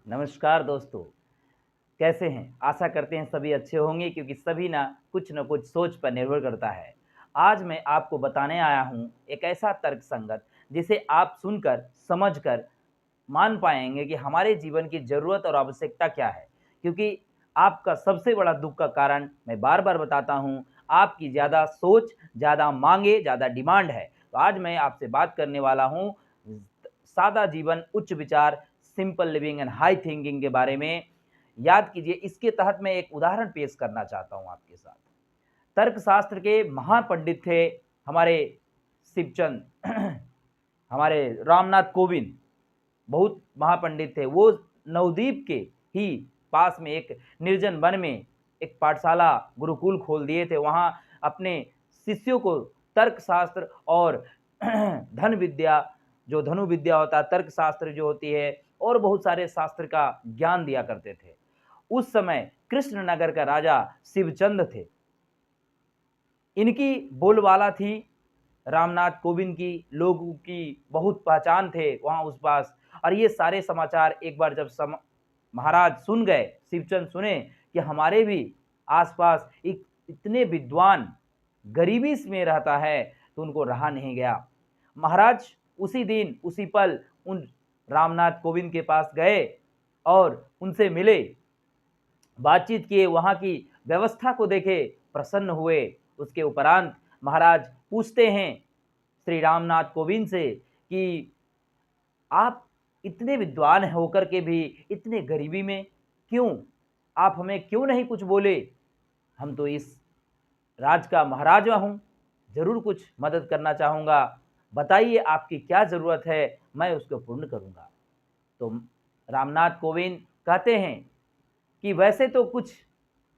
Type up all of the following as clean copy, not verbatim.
नमस्कार दोस्तों, कैसे हैं? आशा करते हैं सभी अच्छे होंगे क्योंकि सभी ना कुछ सोच पर निर्भर करता है। आज मैं आपको बताने आया हूँ एक ऐसा तर्कसंगत जिसे आप सुनकर, समझकर मान पाएँगे कि हमारे जीवन की ज़रूरत और आवश्यकता क्या है। क्योंकि आपका सबसे बड़ा दुःख का कारण मैं बार-बार बताता हूँ, आपकी ज़्यादा सोच, ज़्यादा माँगे, ज़्यादा डिमांड है। तो आज मैं आपसे बात करने वाला हूँ सादा जीवन, उच्च विचार, simple living and high thinking के बारे में। याद कीजिए, इसके तहत मैं एक उदाहरण पेश करना चाहता हूँ आपके साथ। तर्कशास्त्र के महापंडित थे हमारे शिवचंद हमारे रामनाथ कोविंद, बहुत महापंडित थे। वो नवद्वीप के ही पास में एक निर्जन वन में एक पाठशाला, गुरुकुल खोल दिए थे। वहाँ अपने शिष्यों को तर्कशास्त्र और धन विद्या, जो धनु विद्या होता है, तर्कशास्त्र जो होती है और बहुत सारे शास्त्र का ज्ञान दिया करते थे। उस समय कृष्णनगर का राजा शिवचंद थे। इनकी बोलबाला थी रामनाथ कोविंद की, लोगों की बहुत पहचान थे वहाँ उस पास। और ये सारे समाचार एक बार जब महाराज सुन गए, शिवचंद सुने कि हमारे भी आसपास एक इतने विद्वान गरीबी में रहता है, तो उनको रहा नहीं गया। महाराज उसी दिन, उसी पल उन रामनाथ कोविंद के पास गए और उनसे मिले, बातचीत किए, वहाँ की व्यवस्था को देखे, प्रसन्न हुए। उसके उपरांत महाराज पूछते हैं श्री रामनाथ कोविंद से कि आप इतने विद्वान होकर के भी इतने गरीबी में क्यों? आप हमें क्यों नहीं कुछ बोले? हम तो इस राज का महाराजा हूँ, ज़रूर कुछ मदद करना चाहूँगा। बताइए आपकी क्या ज़रूरत है, मैं उसको पूर्ण करूँगा। तो रामनाथ कोविंद कहते हैं कि वैसे तो कुछ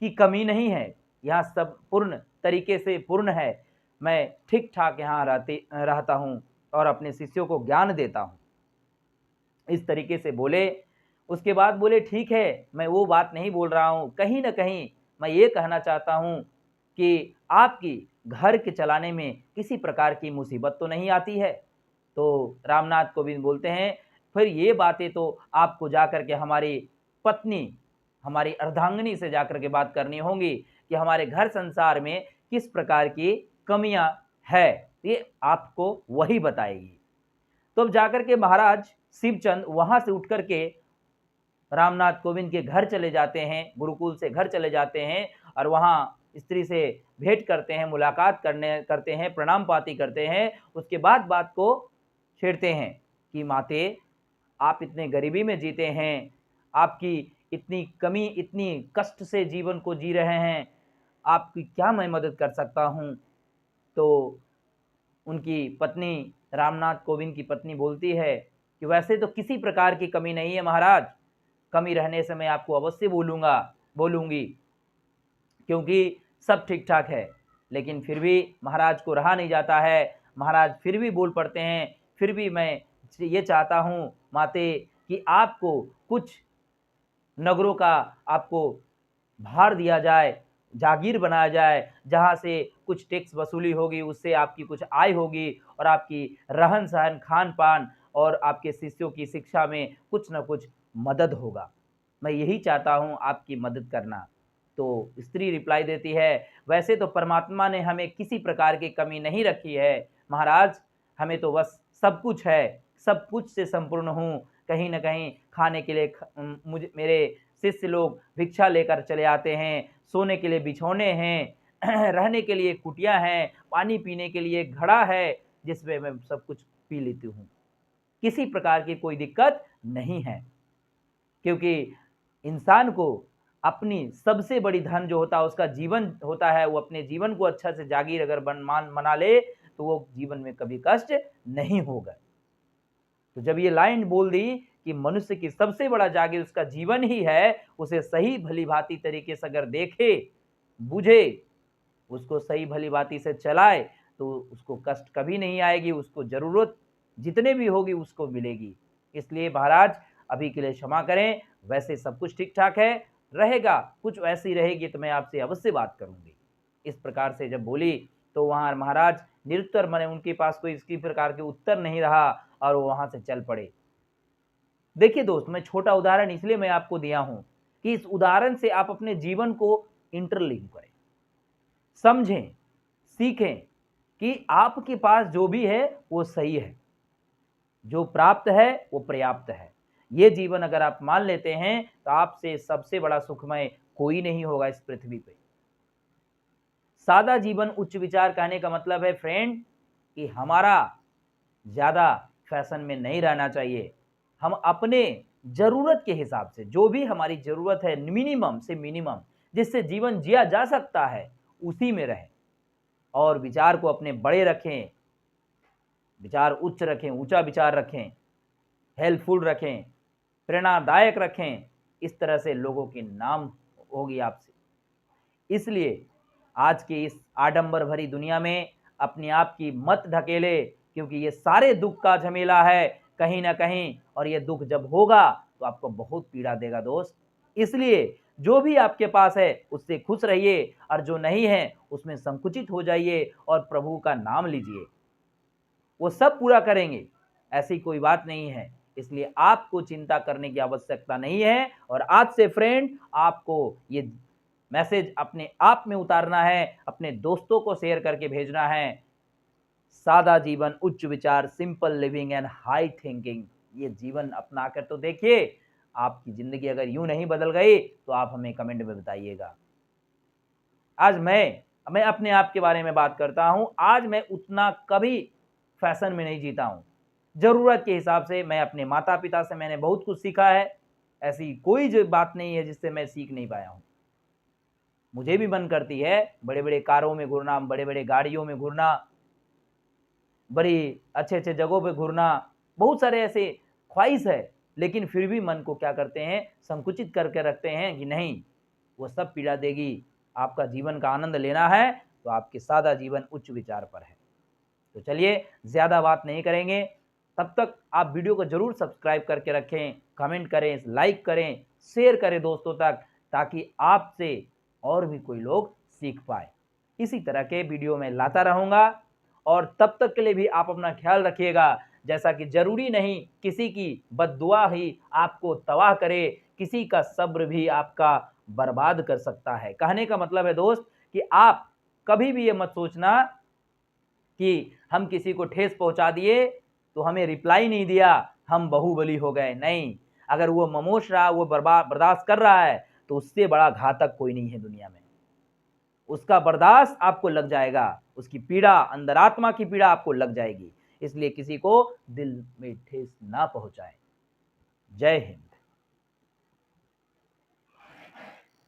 की कमी नहीं है, यहाँ सब पूर्ण तरीके से पूर्ण है। मैं ठीक-ठाक यहाँ रहता हूँ और अपने शिष्यों को ज्ञान देता हूँ। इस तरीके से बोले। उसके बाद बोले, ठीक है, मैं वो बात नहीं बोल रहा हूँ। कहीं न कहीं मैं ये कहना चाहता हूँ कि आपकी घर के चलाने में किसी प्रकार की मुसीबत तो नहीं आती है? तो रामनाथ कोविंद बोलते हैं, फिर ये बातें तो आपको जाकर के हमारी पत्नी, हमारी अर्धांगिनी से जाकर के बात करनी होंगी कि हमारे घर संसार में किस प्रकार की कमियाँ है, ये आपको वही बताएगी। तो अब जाकर के महाराज शिवचंद वहाँ से उठ कर के रामनाथ कोविंद के घर चले जाते हैं, गुरुकुल से घर चले जाते हैं और वहाँ स्त्री से भेंट करते हैं, मुलाकात करते हैं, प्रणाम पाती करते हैं। उसके बाद बात को छेड़ते हैं कि माते, आप इतने गरीबी में जीते हैं, आपकी इतनी कमी, इतनी कष्ट से जीवन को जी रहे हैं, आपकी क्या मैं मदद कर सकता हूँ? तो उनकी पत्नी, रामनाथ कोविंद की पत्नी बोलती है कि वैसे तो किसी प्रकार की कमी नहीं है महाराज, कमी रहने से मैं आपको अवश्य बोलूँगी, क्योंकि सब ठीक-ठाक है। लेकिन फिर भी महाराज को रहा नहीं जाता है, महाराज फिर भी बोल पड़ते हैं, फिर भी मैं ये चाहता हूँ माते कि आपको कुछ नगरों का आपको भार दिया जाए, जागीर बनाया जाए, जहाँ से कुछ टैक्स वसूली होगी, उससे आपकी कुछ आय होगी और आपकी रहन-सहन, खान-पान और आपके शिष्यों की शिक्षा में कुछ न कुछ मदद होगा। मैं यही चाहता हूँ आपकी मदद करना। तो स्त्री रिप्लाई देती है, वैसे तो परमात्मा ने हमें किसी प्रकार की कमी नहीं रखी है, महाराज, हमें तो बस सब कुछ है, सब कुछ से संपूर्ण हूँ। कहीं न कहीं खाने के लिए मुझे मेरे शिष्य लोग भिक्षा लेकर चले आते हैं, सोने के लिए बिछौने हैं, रहने के लिए कुटिया हैं, पानी पीने के लिए घड़ा है, जिसमें मैं सब कुछ पी लेती हूँ। किसी प्रकार की कोई दिक्कत नहीं है, क्योंकि इंसान को अपनी सबसे बड़ी धन जो होता है, उसका जीवन होता है। वो अपने जीवन को अच्छा से जागीर अगर मना ले, तो वो जीवन में कभी कष्ट नहीं होगा। तो जब ये लाइन बोल दी कि मनुष्य की सबसे बड़ा जागीर उसका जीवन ही है, उसे सही भली-भाँति तरीके से अगर देखे, बुझे, उसको सही भली-भाँति से चलाए, तो उसको कष्ट कभी नहीं आएगी, उसको ज़रूरत जितने भी होगी उसको मिलेगी। इसलिए महाराज अभी के लिए क्षमा करें, वैसे सब कुछ ठीक-ठाक है, रहेगा, कुछ वैसी रहेगी तो मैं आपसे अवश्य बात करूँगी। इस प्रकार से जब बोली, तो वहाँ महाराज निरुत्तर, माने उनके पास कोई इसी प्रकार के उत्तर नहीं रहा और वो वहाँ से चल पड़े। देखिए दोस्त, मैं छोटा उदाहरण इसलिए मैं आपको दिया हूं कि इस उदाहरण से आप अपने जीवन को इंटरलिंक करें, समझें, सीखें कि आपके पास जो भी है वो सही है, जो प्राप्त है वो पर्याप्त है। ये जीवन अगर आप मान लेते हैं तो आपसे सबसे बड़ा सुखमय कोई नहीं होगा इस पृथ्वी पे। सादा जीवन उच्च विचार कहने का मतलब है फ्रेंड कि हमारा ज़्यादा फैशन में नहीं रहना चाहिए। हम अपने ज़रूरत के हिसाब से जो भी हमारी ज़रूरत है मिनिमम से मिनिमम जिससे जीवन जिया जा सकता है, उसी में रहें और विचार को अपने बड़े रखें, विचार उच्च रखें, ऊँचा विचार रखें, हेल्पफुल रखें, प्रेरणादायक रखें। इस तरह से लोगों के नाम होगी आपसे। इसलिए आज की इस आडंबर भरी दुनिया में अपने आप की मत ढकेले, क्योंकि ये सारे दुख का झमेला है कहीं ना कहीं, और ये दुख जब होगा तो आपको बहुत पीड़ा देगा दोस्त। इसलिए जो भी आपके पास है उससे खुश रहिए, और जो नहीं है उसमें संकुचित हो जाइए और प्रभु का नाम लीजिए, वो सब पूरा करेंगे, ऐसी कोई बात नहीं है। इसलिए आपको चिंता करने की आवश्यकता नहीं है। और आज से फ्रेंड आपको ये मैसेज अपने आप में उतारना है, अपने दोस्तों को शेयर करके भेजना है। सादा जीवन, उच्च विचार, simple living and high thinking, ये जीवन अपना कर तो देखिए। आपकी जिंदगी अगर यूं नहीं बदल गई तो आप हमें कमेंट में बताइएगा। आज मैं अपने आप के बारे में बात करता हूं। आज मैं उतना कभी फैशन में नहीं जीता हूं। जरूरत के हिसाब से मैं अपने माता पिता से मैंने बहुत कुछ सीखा है। ऐसी कोई जो बात नहीं है जिससे मैं सीख नहीं पाया हूं। मुझे भी मन करती है बड़े बड़े कारों में घूरना, बड़े बड़े गाड़ियों में घूरना, बड़ी अच्छे अच्छे जगहों पे घूरना, बहुत सारे ऐसे ख्वाहिश है। लेकिन फिर भी मन को क्या करते हैं, संकुचित करके रखते हैं कि नहीं, वो सब पीड़ा देगी। आपका जीवन का आनंद लेना है तो आपके सादा जीवन उच्च विचार पर है। तो चलिए ज़्यादा बात नहीं करेंगे, तब तक आप वीडियो को ज़रूर सब्सक्राइब करके रखें, कमेंट करें, लाइक करें, शेयर करें दोस्तों तक, ताकि आपसे और भी कोई लोग सीख पाए। इसी तरह के वीडियो मैं लाता रहूँगा, और तब तक के लिए भी आप अपना ख्याल रखिएगा। जैसा कि ज़रूरी नहीं किसी की बद्दुआ ही आपको तबाह करे, किसी का सब्र भी आपका बर्बाद कर सकता है। कहने का मतलब है दोस्त कि आप कभी भी ये मत सोचना कि हम किसी को ठेस पहुंचा दिए तो हमें रिप्लाई नहीं दिया, हम बाहुबली हो गए। नहीं, अगर वो ममोश रहा, वो बर्दाश्त कर रहा है, तो उससे बड़ा घातक कोई नहीं है दुनिया में। उसका बर्दाश्त आपको लग जाएगा, उसकी पीड़ा, अंतरात्मा की पीड़ा आपको लग जाएगी। इसलिए किसी को दिल में ठेस ना पहुंचाएं। जय हिंद।